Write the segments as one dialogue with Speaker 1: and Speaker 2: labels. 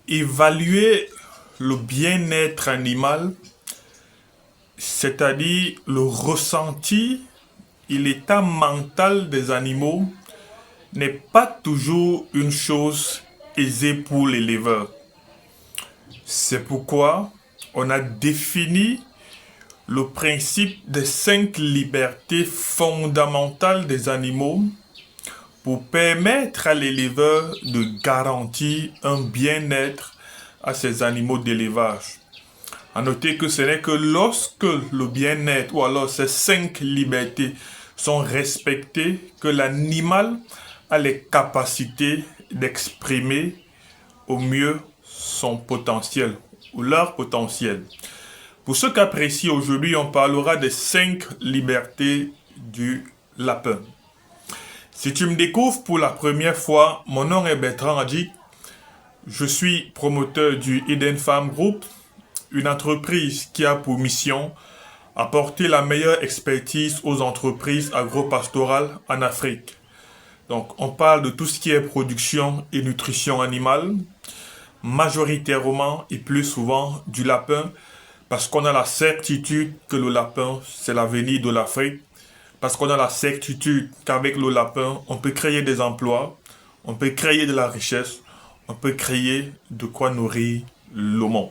Speaker 1: évaluer le bien-être animal, c'est-à-dire le ressenti et l'état mental des animaux, n'est pas toujours une chose aisée pour l'éleveur. C'est pourquoi on a défini le principe des 5 libertés fondamentales des animaux pour permettre à l'éleveur de garantir un bien-être à ses animaux d'élevage. À noter que ce n'est que lorsque le bien-être ou alors ces 5 libertés sont respectées que l'animal a les capacités d'exprimer au mieux son potentiel ou leur potentiel. Pour ceux qui apprécient aujourd'hui, on parlera des 5 libertés du lapin. Si tu me découvres pour la première fois, mon nom est Bertrand Adjik. Je suis promoteur du Eden Farm Group, une entreprise qui a pour mission apporter la meilleure expertise aux entreprises agro-pastorales en Afrique. Donc, on parle de tout ce qui est production et nutrition animale, majoritairement et plus souvent du lapin, parce qu'on a la certitude que le lapin, c'est l'avenir de l'Afrique, parce qu'on a la certitude qu'avec le lapin, on peut créer des emplois, on peut créer de la richesse, on peut créer de quoi nourrir le monde.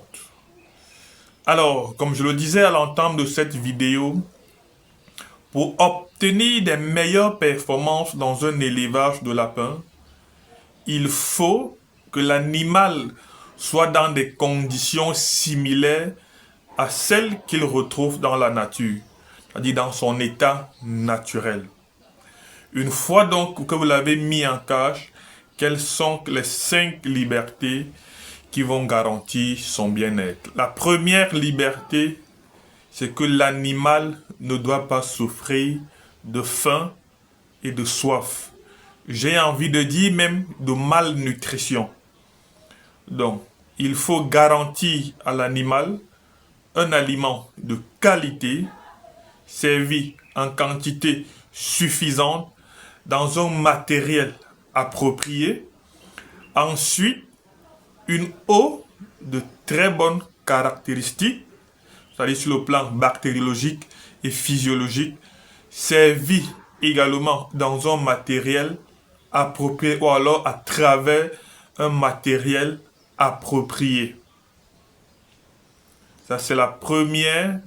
Speaker 1: Alors, comme je le disais à l'entame de cette vidéo, pour obtenir des meilleures performances dans un élevage de lapins, il faut que l'animal soit dans des conditions similaires à celles qu'il retrouve dans la nature, c'est-à-dire dans son état naturel. Une fois donc que vous l'avez mis en cage, quelles sont les 5 libertés qui vont garantir son bien-être? La première liberté, c'est que l'animal ne doit pas souffrir de faim et de soif. J'ai envie de dire même de malnutrition. Donc, il faut garantir à l'animal un aliment de qualité, servi en quantité suffisante, dans un matériel approprié. Ensuite, une eau de très bonnes caractéristiques, c'est-à-dire sur le plan bactériologique et physiologique, servie également dans un matériel approprié ou alors à travers un matériel approprié. Ça, c'est la première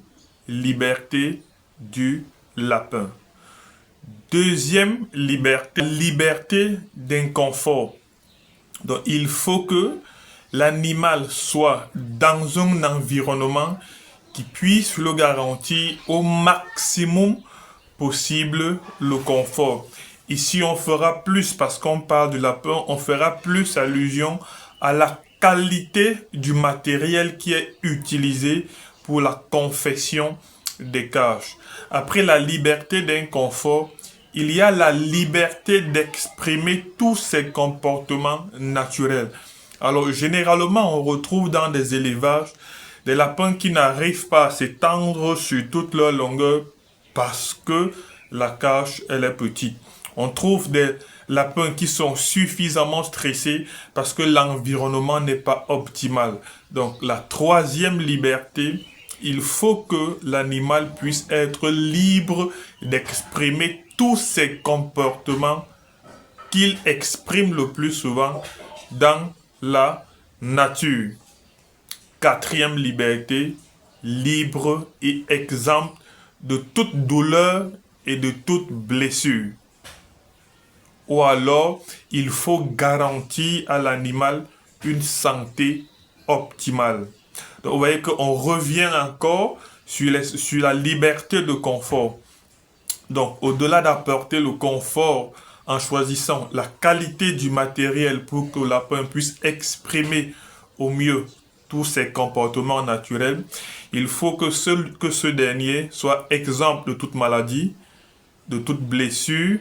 Speaker 1: liberté du lapin. Deuxième liberté, liberté d'inconfort. Donc, il faut que l'animal soit dans un environnement qui puisse le garantir au maximum possible le confort. Ici, on fera plus, parce qu'on parle du lapin, on fera plus allusion à la qualité du matériel qui est utilisé pour la confection des cages. Après la liberté d'inconfort, il y a la liberté d'exprimer tous ces comportements naturels. Alors, généralement, on retrouve dans des élevages des lapins qui n'arrivent pas à s'étendre sur toute leur longueur parce que la cage, elle est petite. On trouve des lapins qui sont suffisamment stressés parce que l'environnement n'est pas optimal. Donc, la troisième liberté, il faut que l'animal puisse être libre d'exprimer tous ses comportements qu'il exprime le plus souvent dans la nature. Quatrième liberté, libre et exempt de toute douleur et de toute blessure. Ou alors, il faut garantir à l'animal une santé optimale. Donc, vous voyez qu'on revient encore sur la liberté de confort. Donc, au-delà d'apporter le confort en choisissant la qualité du matériel pour que le lapin puisse exprimer au mieux tous ses comportements naturels, il faut que ce dernier soit exempt de toute maladie, de toute blessure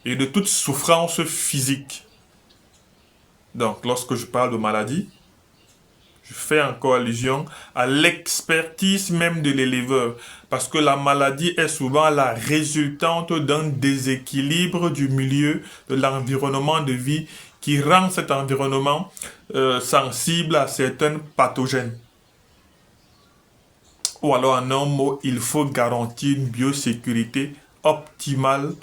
Speaker 1: et de toute souffrance physique. Donc, lorsque je parle de maladie, je fais encore allusion à l'expertise même de l'éleveur, parce que la maladie est souvent la résultante d'un déséquilibre du milieu, de l'environnement de vie qui rend cet environnement sensible à certains pathogènes. Ou alors en un mot, il faut garantir une biosécurité optimale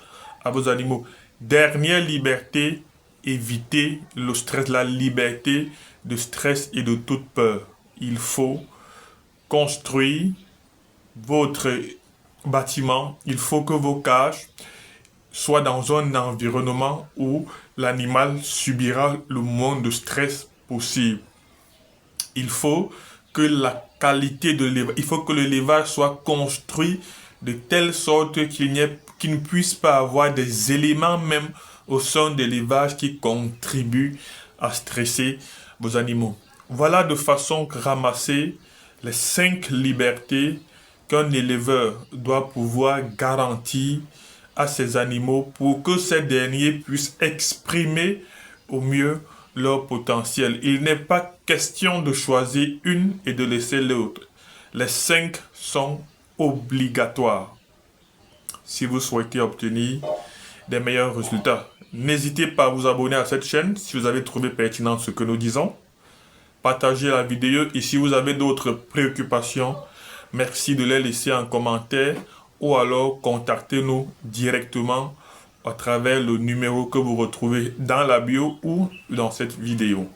Speaker 1: à vos animaux. Dernière liberté, évitez le stress, la liberté de stress et de toute peur. Il faut construire votre bâtiment, il faut que vos cages soient dans un environnement où l'animal subira le moins de stress possible. Il faut que la qualité de l'élevage, il faut que le levage soit construit de telle sorte qu'il ne puisse pas avoir des éléments même au sein de l'élevage qui contribuent à stresser vos animaux. Voilà de façon ramassée les 5 libertés qu'un éleveur doit pouvoir garantir à ses animaux pour que ces derniers puissent exprimer au mieux leur potentiel. Il n'est pas question de choisir une et de laisser l'autre. Les 5 sont obligatoires si vous souhaitez obtenir des meilleurs résultats. N'hésitez pas à vous abonner à cette chaîne si vous avez trouvé pertinent ce que nous disons. Partagez la vidéo et si vous avez d'autres préoccupations, merci de les laisser en commentaire ou alors contactez-nous directement à travers le numéro que vous retrouvez dans la bio ou dans cette vidéo.